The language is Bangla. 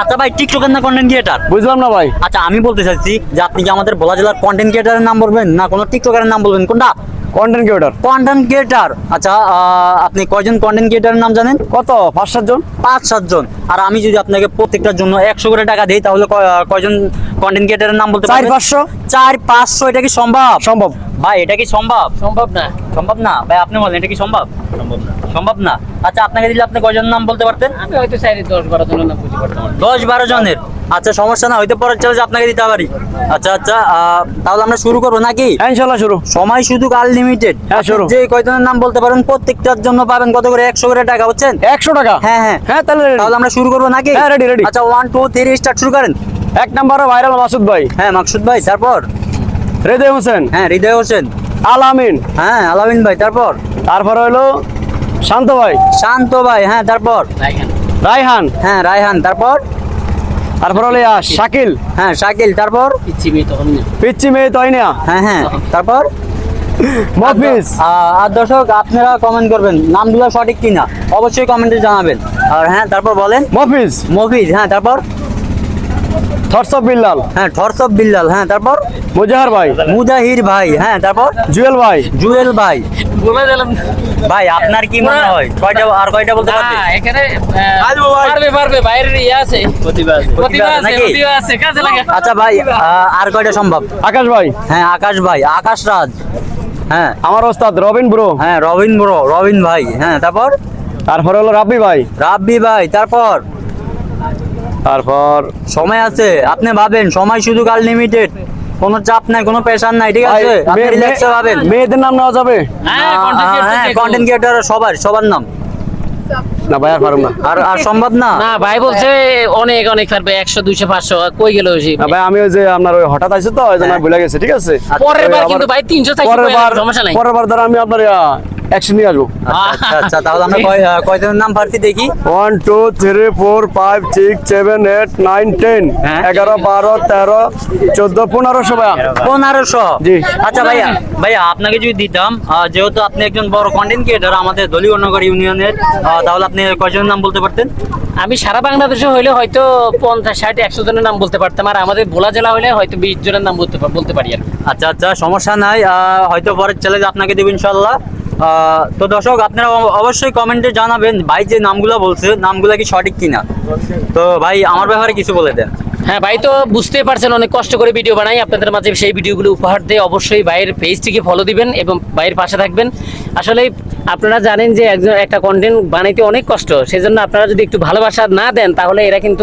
আচ্ছা ভাই, টিকটকের না কন্টেন্ট ক্রিয়েটার? বুঝলাম না ভাই। আচ্ছা আমি বলতে চাইছি যে আপনি কি আমাদের ভোলা জেলার কন্টেন্ট ক্রিয়েটারের নাম বলবেন না কোনো টিকটকারের নাম বলবেন, কোনটা? Content creator. Content creator. আচ্ছা আপনি কয়জন কন্টেন্ট ক্রিয়েটারের নাম জানেন? কত? 5-7 জন। 5-7 জন। আর আমি যদি আপনাকে প্রত্যেকটার জন্য 100 করে টাকা দিই তাহলে কয়জন কন্টেন্ট ক্রিয়েটারের নাম বলতে পারবেন? 4-500। 4-500। এটা কি সম্ভব? সম্ভব ভাই, এটা কি সম্ভব? সম্ভব না। সম্ভব না ভাই, আপনি বলেন এটা কি সম্ভব? সম্ভব না। আচ্ছা আপনাকে দিলে আপনি কয়জন নাম বলতে পারতেন? আমি হয়তো চাইলে 10-12 জনের নাম বুঝতে পারতাম। 10-12 জনের। আচ্ছা সমস্যা না, হয়তো পরের চ্যালেঞ্জ আপনাকে দিতে পারি। আচ্ছা আচ্ছা, তাহলে আমরা শুরু করবো নাকি? হ্যাঁ, ইনশাআল্লাহ শুরু। সময় শুধু আনলিমিটেড। হ্যাঁ, শুরু। যে কয়জনের নাম বলতে পারেন প্রত্যেকটার জন্য পাবেন কত করে? 100 করে টাকা, বুঝছেন? 100 টাকা। হ্যাঁ হ্যাঁ হ্যাঁ, তাহলে তাহলে আমরা শুরু করবো নাকি? হ্যাঁ, রেডি রেডি। আচ্ছা 1 2 3 স্টার্ট, শুরু করেন। 1 নম্বরে ভাইরাল মাসুদ ভাই। হ্যাঁ মাকসুদ ভাই, তারপর? হৃদয় হোসেন। হ্যাঁ হৃদয় হোসেন। আলামিন। হ্যাঁ আলামিন ভাই, তারপর? তারপর হলো শান্ত ভাই। শান্ত ভাই। হ্যাঁ তারপর? রায়হান। হ্যাঁ রায়হান, তারপর? তারপর হলো শাকিল। হ্যাঁ শাকিল, তারপর? ইচ্ছি মেয়ে তখন না। পিচ্চি মেয়ে তয়নিয়া। হ্যাঁ হ্যাঁ, তারপর? মফিজ। আর দর্শক আপনারা কমেন্ট করবেন নামগুলো সঠিক কিনা, অবশ্যই কমেন্টে জানাবেন। আর হ্যাঁ তারপর বলেন। মফিজ। মফিজ। হ্যাঁ তারপর? থরসব বিল্লাল। হ্যাঁ ঠরসব বিল্লাল। হ্যাঁ তারপর? মুজাহার ভাই। মুজাহির ভাই। হ্যাঁ তারপর? জুয়েল ভাই। জুয়েল ভাই। বলে দিলাম। ভাই আপনার কি মনে হয় কয়টা আর কয়টা বলতে না, পারবেন? এখানে পারবে বাইরের ইয়ে আছে, প্রতিভা আছে, নাকি? প্রতিভা আছে, কাজে লাগা। আচ্ছা ভাই, আর কয়টা সম্ভব? আকাশ ভাই। হ্যাঁ আকাশ ভাই, আকাশ রাজ। হ্যাঁ আমার ওস্তাদ রবিন ব্রো। হ্যাঁ রবিন ব্রো, রবিন ভাই। হ্যাঁ তারপর? তারপর হলো রাব্বি ভাই। রাব্বি ভাই। তারপর? তারপর সময় আছে, আপনি ভাবেন, সময় শুধু আনলিমিটেড, কোনো চাপ নাই, কোনো প্রেশার নাই, ঠিক আছে? আপনি রিল্যাক্সে ভাবেন। মেয়েদের নাম নেওয়া যাবে? হ্যাঁ, হ্যাঁ কন্টেন্ট ক্রিয়েটর সবার নাম। না ভাই, আর পারুম না। আর সম্ভব না। না ভাই বলছে অনেক অনেক পারবে, 100 200 500 কই গেল সে? না ভাই, আমি ওই যে আপনার ওই হঠাৎ আইছে তো, ওই জন্য আমি ভুলে গেছি, ঠিক আছে? পরের বার কিন্তু ভাই 300 থেকে সমস্যা নাই। পরের বার ধর আমি আপনার অ্যাকশন নিয়ে আসবো। আচ্ছা আচ্ছা, তাহলে আমরা কয়জনের নাম পারছি দেখি। 1 2 3 4 5 6 7 8 9 10 হ্যাঁ। 11 12 13 14 1500 ভাই। 1500। জি। আচ্ছা ভাইয়া আপনাকে যদি দিতাম, যেহেতু আপনি একজন বড় কন্টেন্ট ক্রিয়েটর আমাদের দলিয়নগর ইউনিয়নের, তাহলে আপনি কয়জনের নাম বলতে পারতেন? আমি সারা বাংলাদেশে হইলে হয়তো 50 60 100 জনের নাম বলতে পারতাম, আর আমাদের ভোলা জেলা হইলে হয়তো 20 জনের নাম বলতে পারি আর। আচ্ছা আচ্ছা, সমস্যা নাই, হয়তো পরের চ্যালেঞ্জ আপনাকে দেব ইনশাল্লাহ। তো দর্শক আপনারা অবশ্যই কমেন্টে জানাবেন ভাই যে নামগুলো বলছে নামগুলো কি সঠিক কিনা। তো ভাই আমার ব্যাপারে কিছু বলে দেন। হ্যাঁ ভাই, তো বুঝতেই পারছেন অনেক কষ্ট করে ভিডিও বানাই আপনাদের মাঝে, সেই ভিডিওগুলো উপহার দিয়ে অবশ্যই ভাইয়ের পেজটিকে ফলো দিবেন এবং ভাইয়ের পাশে থাকবেন। আসলে আপনারা জানেন যে একটা কন্টেন্ট বানাইতে অনেক কষ্ট, সেজন্য আপনারা যদি একটু ভালোবাসা না দেন তাহলে এরা কিন্তু